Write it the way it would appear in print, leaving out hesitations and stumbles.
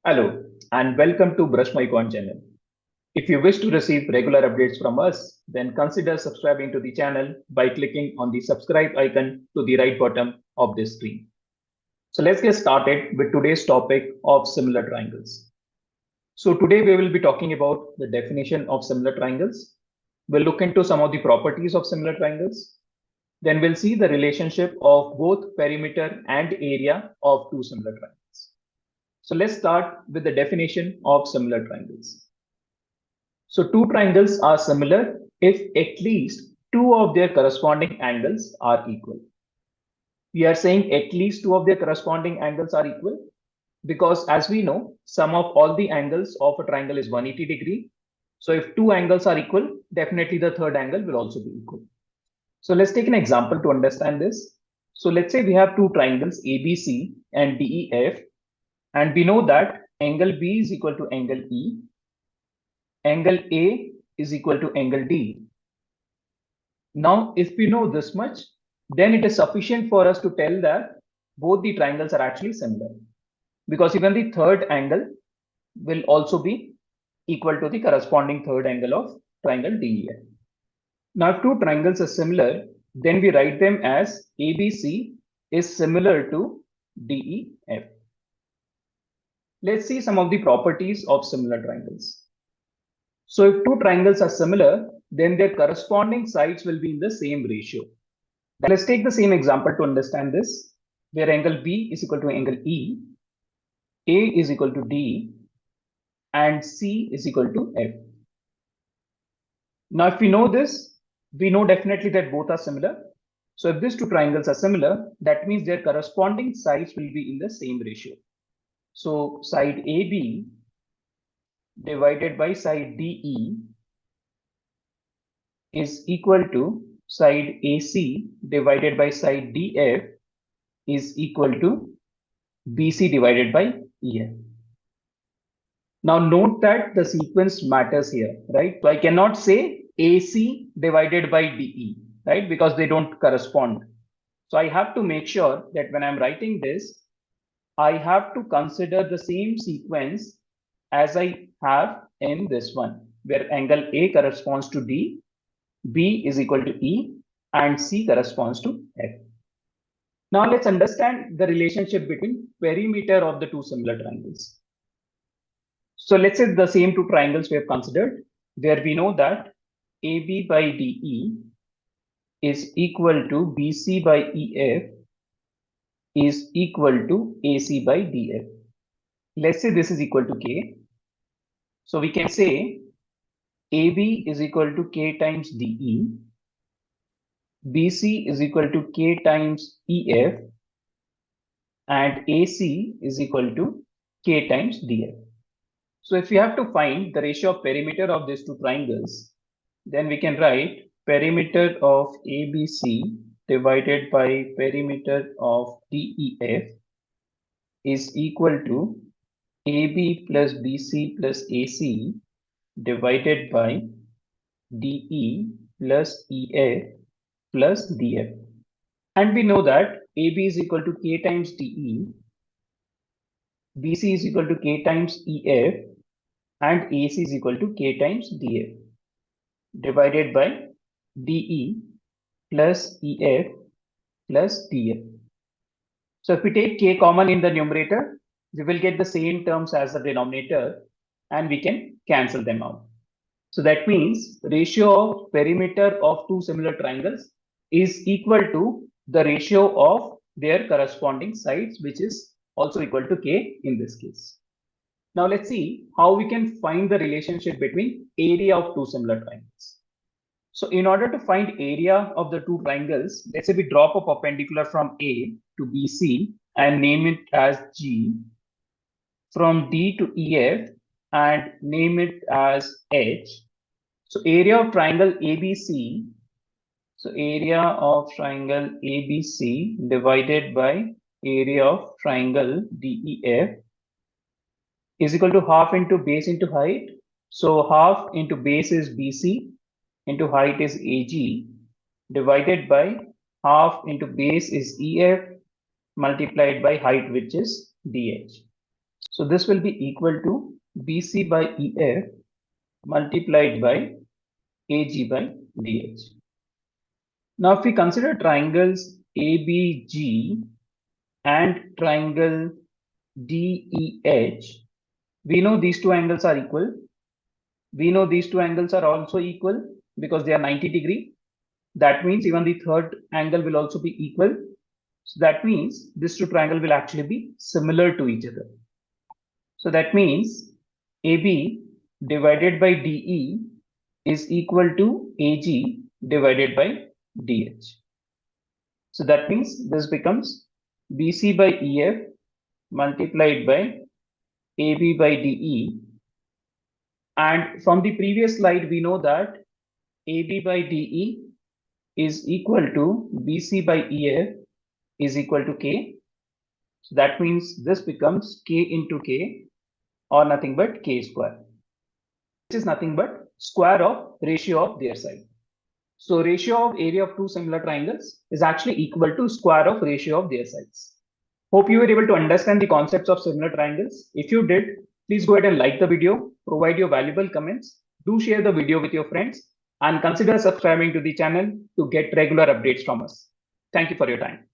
Hello and welcome to BrushMyQuant channel. If you wish to receive regular updates from us, then consider subscribing to the channel by clicking on the subscribe icon to the right bottom of this screen. So let's get started with today's topic of similar triangles. So today we will be talking about the definition of similar triangles. We'll look into some of the properties of similar triangles. Then we'll see the relationship of both perimeter and area of two similar triangles. So let's start with the definition of similar triangles. So two triangles are similar if at least two of their corresponding angles are equal. We are saying at least two of their corresponding angles are equal because as we know, sum of all the angles of a triangle is 180 degree. So if two angles are equal, definitely the third angle will also be equal. So let's take an example to understand this. So let's say we have two triangles ABC and DEF, and we know that angle B is equal to angle E, angle A is equal to angle D. Now, if we know this much, then it is sufficient for us to tell that both the triangles are actually similar, because even the third angle will also be equal to the corresponding third angle of triangle DEF. Now, if two triangles are similar, then we write them as ABC is similar to DEF. Let's see some of the properties of similar triangles. So if two triangles are similar, then their corresponding sides will be in the same ratio. Now let's take the same example to understand this, where angle B is equal to angle E, A is equal to D, and C is equal to F. Now if we know this, we know definitely that both are similar. So if these two triangles are similar, that means their corresponding sides will be in the same ratio. So side AB divided by side DE is equal to side AC divided by side DF is equal to BC divided by EF. Now note that the sequence matters here, right? So I cannot say AC divided by DE, right? Because they don't correspond. So I have to make sure that when I'm writing this, I have to consider the same sequence as I have in this one, where angle A corresponds to D, B is equal to E, and C corresponds to F. Now let's understand the relationship between perimeter of the two similar triangles. So let's say the same two triangles we have considered, where we know that AB by DE is equal to BC by EF is equal to AC by DF. Let's say this is equal to K. So we can say AB is equal to K times DE, BC is equal to K times EF, and AC is equal to K times DF. So if we have to find the ratio of perimeter of these two triangles, then we can write perimeter of ABC divided by perimeter of DEF is equal to AB plus BC plus AC divided by DE plus EF plus DF. And we know that AB is equal to K times DE, BC is equal to K times EF, and AC is equal to K times DF divided by DE plus EF plus DF. So if we take K common in the numerator, we will get the same terms as the denominator and we can cancel them out. So that means ratio of perimeter of two similar triangles is equal to the ratio of their corresponding sides, which is also equal to K in this case. Now let's see how we can find the relationship between area of two similar triangles. So in order to find area of the two triangles, let's say we drop a perpendicular from A to BC and name it as G, from D to EF and name it as H. So area of triangle ABC, so area of triangle ABC divided by area of triangle DEF is equal to half into base into height. So half into base is BC into height is AG divided by half into base is EF multiplied by height, which is DH. So this will be equal to BC by EF multiplied by AG by DH. Now, if we consider triangles ABG and triangle DEH, we know these two angles are equal. We know these two angles are also equal because they are 90 degree. That means even the third angle will also be equal. So that means these two triangles will actually be similar to each other. So that means AB divided by DE is equal to AG divided by DH. So that means this becomes BC by EF multiplied by AB by DE. And from the previous slide, we know that AB by DE is equal to BC by EF is equal to K. So that means this becomes K into K, or nothing but K square. This is nothing but square of ratio of their side. So ratio of area of two similar triangles is actually equal to square of ratio of their sides. Hope you were able to understand the concepts of similar triangles. If you did, please go ahead and like the video, provide your valuable comments, do share the video with your friends, and consider subscribing to the channel to get regular updates from us. Thank you for your time.